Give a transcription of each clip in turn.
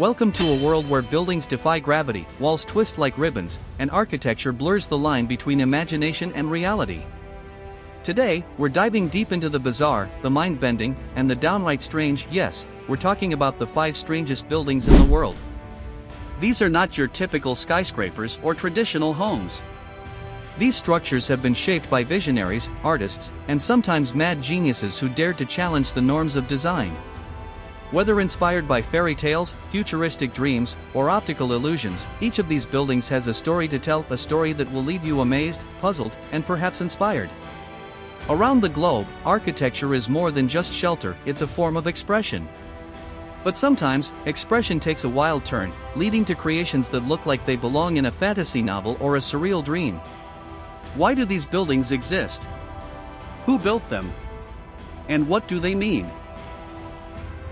Welcome to a world where buildings defy gravity, walls twist like ribbons, and architecture blurs the line between imagination and reality. Today, we're diving deep into the bizarre, the mind-bending, and the downright strange. Yes, we're talking about the 5 strangest buildings in the world. These are not your typical skyscrapers or traditional homes. These structures have been shaped by visionaries, artists, and sometimes mad geniuses who dared to challenge the norms of design. Whether inspired by fairy tales, futuristic dreams, or optical illusions, each of these buildings has a story to tell, a story that will leave you amazed, puzzled, and perhaps inspired. Around the globe, architecture is more than just shelter, it's a form of expression. But sometimes, expression takes a wild turn, leading to creations that look like they belong in a fantasy novel or a surreal dream. Why do these buildings exist? Who built them? And what do they mean?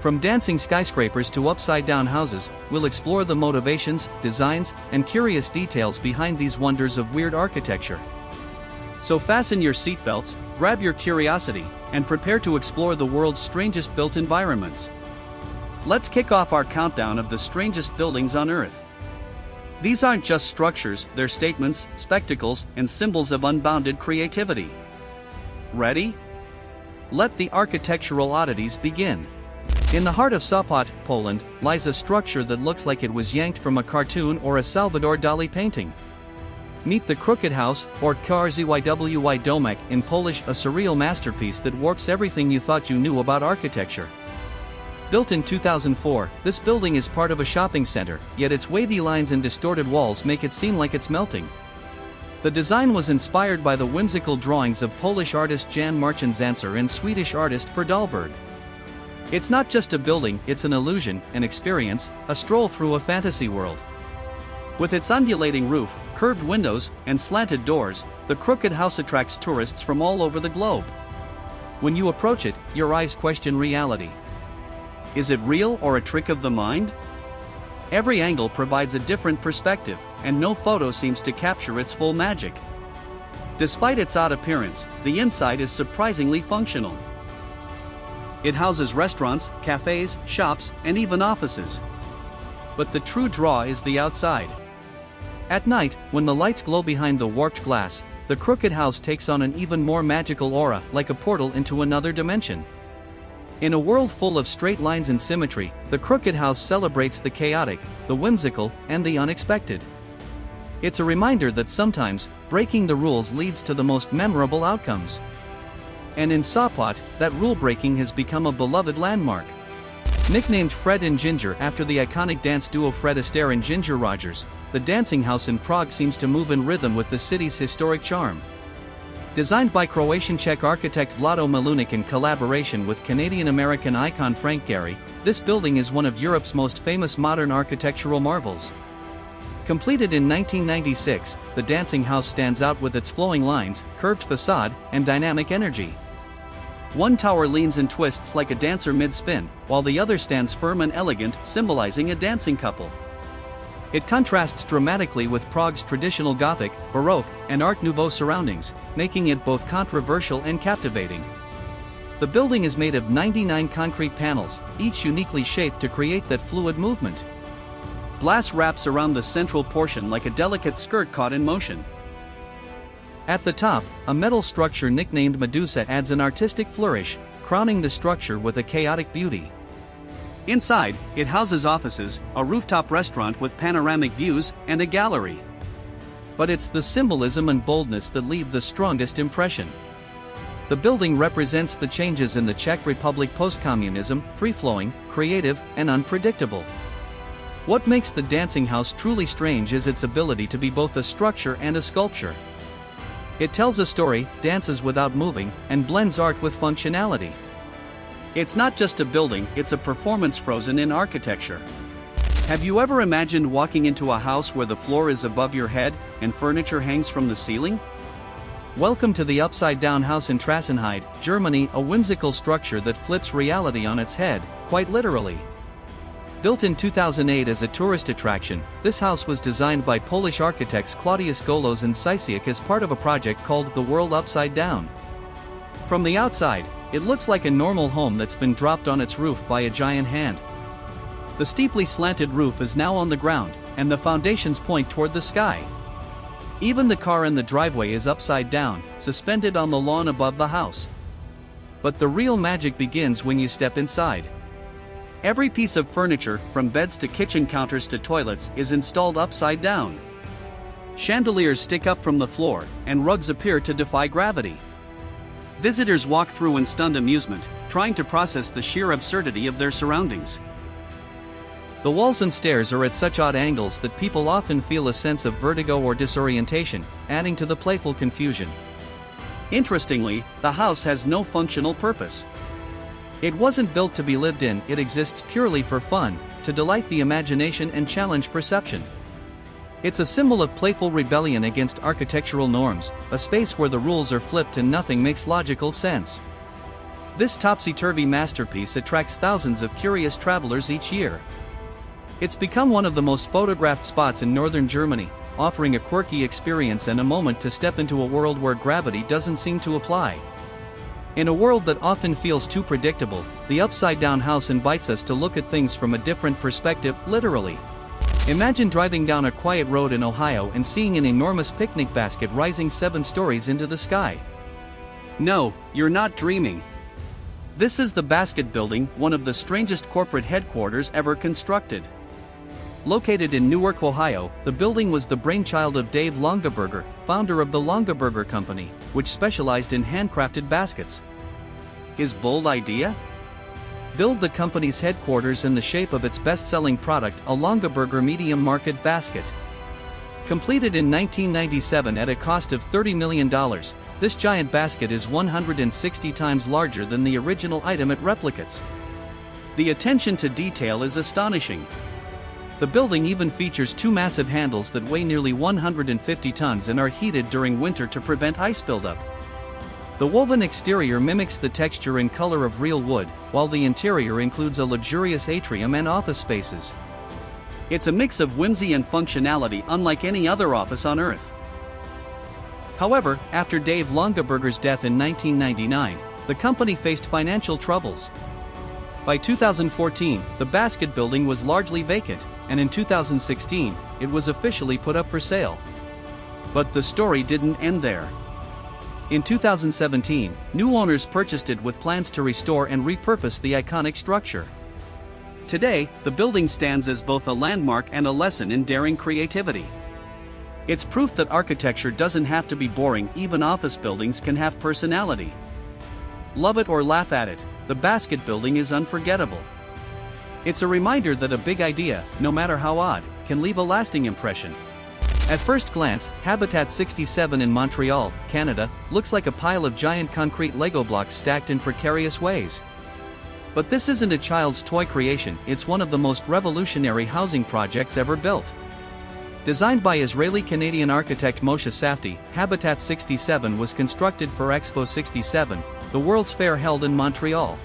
From dancing skyscrapers to upside-down houses, we'll explore the motivations, designs, and curious details behind these wonders of weird architecture. So fasten your seatbelts, grab your curiosity, and prepare to explore the world's strangest built environments. Let's kick off our countdown of the strangest buildings on Earth. These aren't just structures, they're statements, spectacles, and symbols of unbounded creativity. Ready? Let the architectural oddities begin. In the heart of Sopot, Poland, lies a structure that looks like it was yanked from a cartoon or a Salvador Dali painting. Meet the Crooked House, or Krzwy Domek in Polish, a surreal masterpiece that warps everything you thought you knew about architecture. Built in 2004, this building is part of a shopping center, yet its wavy lines and distorted walls make it seem like it's melting. The design was inspired by the whimsical drawings of Polish artist Jan Marchand-Zancer and Swedish artist Per Dahlberg. It's not just a building, it's an illusion, an experience, a stroll through a fantasy world. With its undulating roof, curved windows, and slanted doors, the Crooked House attracts tourists from all over the globe. When you approach it, your eyes question reality. Is it real or a trick of the mind? Every angle provides a different perspective, and no photo seems to capture its full magic. Despite its odd appearance, the inside is surprisingly functional. It houses restaurants, cafes, shops, and even offices. But the true draw is the outside. At night, when the lights glow behind the warped glass, the Crooked House takes on an even more magical aura, like a portal into another dimension. In a world full of straight lines and symmetry, the Crooked House celebrates the chaotic, the whimsical, and the unexpected. It's a reminder that sometimes, breaking the rules leads to the most memorable outcomes. And in Sopot, that rule-breaking has become a beloved landmark. Nicknamed Fred and Ginger after the iconic dance duo Fred Astaire and Ginger Rogers, the dancing house in Prague seems to move in rhythm with the city's historic charm. Designed by Croatian-Czech architect Vlado Milunik in collaboration with Canadian-American icon Frank Gehry, this building is one of Europe's most famous modern architectural marvels. Completed in 1996, the dancing house stands out with its flowing lines, curved facade, and dynamic energy. One tower leans and twists like a dancer mid-spin, while the other stands firm and elegant, symbolizing a dancing couple. It contrasts dramatically with Prague's traditional Gothic, Baroque, and Art Nouveau surroundings, making it both controversial and captivating. The building is made of 99 concrete panels, each uniquely shaped to create that fluid movement. Glass wraps around the central portion like a delicate skirt caught in motion. At the top, a metal structure nicknamed Medusa adds an artistic flourish, crowning the structure with a chaotic beauty. Inside, it houses offices, a rooftop restaurant with panoramic views, and a gallery. But it's the symbolism and boldness that leave the strongest impression. The building represents the changes in the Czech Republic post-communism, free-flowing, creative, and unpredictable. What makes the dancing house truly strange is its ability to be both a structure and a sculpture. It tells a story, dances without moving, and blends art with functionality. It's not just a building, it's a performance frozen in architecture. Have you ever imagined walking into a house where the floor is above your head, and furniture hangs from the ceiling? Welcome to the upside-down house in Trassenheide, Germany, a whimsical structure that flips reality on its head, quite literally. Built in 2008 as a tourist attraction, this house was designed by Polish architects Claudius Golos and Cysiak as part of a project called The World Upside Down. From the outside, it looks like a normal home that's been dropped on its roof by a giant hand. The steeply slanted roof is now on the ground, and the foundations point toward the sky. Even the car in the driveway is upside down, suspended on the lawn above the house. But the real magic begins when you step inside. Every piece of furniture, from beds to kitchen counters to toilets, is installed upside down. Chandeliers stick up from the floor, and rugs appear to defy gravity. Visitors walk through in stunned amusement, trying to process the sheer absurdity of their surroundings. The walls and stairs are at such odd angles that people often feel a sense of vertigo or disorientation, adding to the playful confusion. Interestingly, the house has no functional purpose. It wasn't built to be lived in, it exists purely for fun, to delight the imagination and challenge perception. It's a symbol of playful rebellion against architectural norms, a space where the rules are flipped and nothing makes logical sense. This topsy-turvy masterpiece attracts thousands of curious travelers each year. It's become one of the most photographed spots in northern Germany, offering a quirky experience and a moment to step into a world where gravity doesn't seem to apply. In a world that often feels too predictable, the upside-down house invites us to look at things from a different perspective, literally. Imagine driving down a quiet road in Ohio and seeing an enormous picnic basket rising 7 stories into the sky. No, you're not dreaming. This is the Basket Building, one of the strangest corporate headquarters ever constructed. Located in Newark, Ohio, the building was the brainchild of Dave Longaberger, founder of the Longaberger Company, which specialized in handcrafted baskets. His bold idea? Build the company's headquarters in the shape of its best-selling product, a Longaberger medium market basket. Completed in 1997 at a cost of $30 million, this giant basket is 160 times larger than the original item it replicates. The attention to detail is astonishing. The building even features 2 massive handles that weigh nearly 150 tons and are heated during winter to prevent ice buildup. The woven exterior mimics the texture and color of real wood, while the interior includes a luxurious atrium and office spaces. It's a mix of whimsy and functionality unlike any other office on Earth. However, after Dave Longaberger's death in 1999, the company faced financial troubles. By 2014, the Basket Building was largely vacant, and in 2016, it was officially put up for sale. But the story didn't end there. In 2017, new owners purchased it with plans to restore and repurpose the iconic structure. Today, the building stands as both a landmark and a lesson in daring creativity. It's proof that architecture doesn't have to be boring, even office buildings can have personality. Love it or laugh at it, the Basket Building is unforgettable. It's a reminder that a big idea, no matter how odd, can leave a lasting impression. At first glance, Habitat 67 in Montreal, Canada, looks like a pile of giant concrete Lego blocks stacked in precarious ways. But this isn't a child's toy creation, it's one of the most revolutionary housing projects ever built. Designed by Israeli-Canadian architect Moshe Safdie, Habitat 67 was constructed for Expo 67, the World's Fair held in Montreal.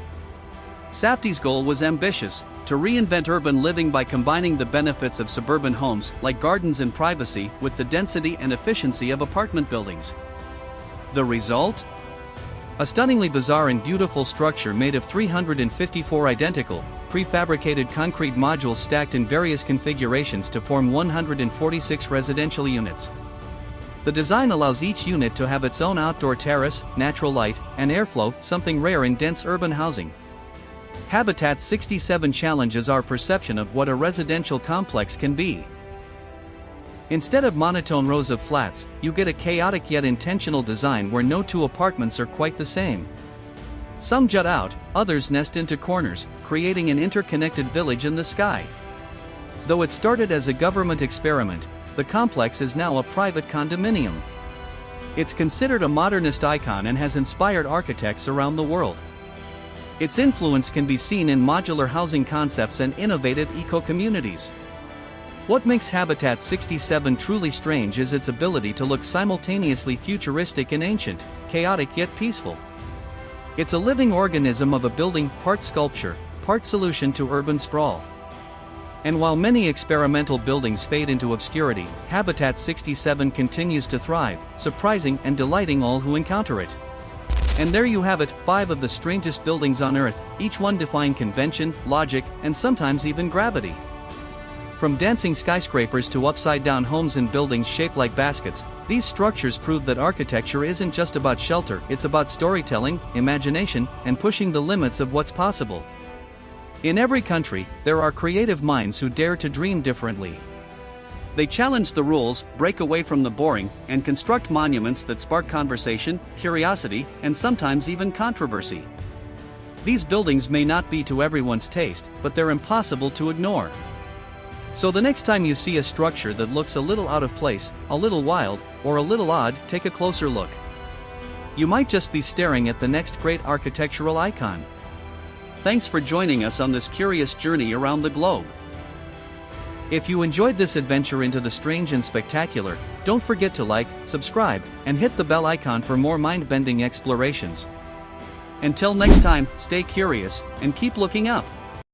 Safdie's goal was ambitious: to reinvent urban living by combining the benefits of suburban homes, like gardens and privacy, with the density and efficiency of apartment buildings. The result? A stunningly bizarre and beautiful structure made of 354 identical, prefabricated concrete modules stacked in various configurations to form 146 residential units. The design allows each unit to have its own outdoor terrace, natural light, and airflow, something rare in dense urban housing. Habitat 67 challenges our perception of what a residential complex can be. Instead of monotone rows of flats, you get a chaotic yet intentional design where no 2 apartments are quite the same. Some jut out, others nest into corners, creating an interconnected village in the sky. Though it started as a government experiment, the complex is now a private condominium. It's considered a modernist icon and has inspired architects around the world. Its influence can be seen in modular housing concepts and innovative eco-communities. What makes Habitat 67 truly strange is its ability to look simultaneously futuristic and ancient, chaotic yet peaceful. It's a living organism of a building, part sculpture, part solution to urban sprawl. And while many experimental buildings fade into obscurity, Habitat 67 continues to thrive, surprising and delighting all who encounter it. And there you have it, 5 of the strangest buildings on Earth, each one defying convention, logic, and sometimes even gravity. From dancing skyscrapers to upside-down homes and buildings shaped like baskets, these structures prove that architecture isn't just about shelter, it's about storytelling, imagination, and pushing the limits of what's possible. In every country, there are creative minds who dare to dream differently. They challenge the rules, break away from the boring, and construct monuments that spark conversation, curiosity, and sometimes even controversy. These buildings may not be to everyone's taste, but they're impossible to ignore. So the next time you see a structure that looks a little out of place, a little wild, or a little odd, take a closer look. You might just be staring at the next great architectural icon. Thanks for joining us on this curious journey around the globe. If you enjoyed this adventure into the strange and spectacular, don't forget to like, subscribe, and hit the bell icon for more mind-bending explorations. Until next time, stay curious, and keep looking up.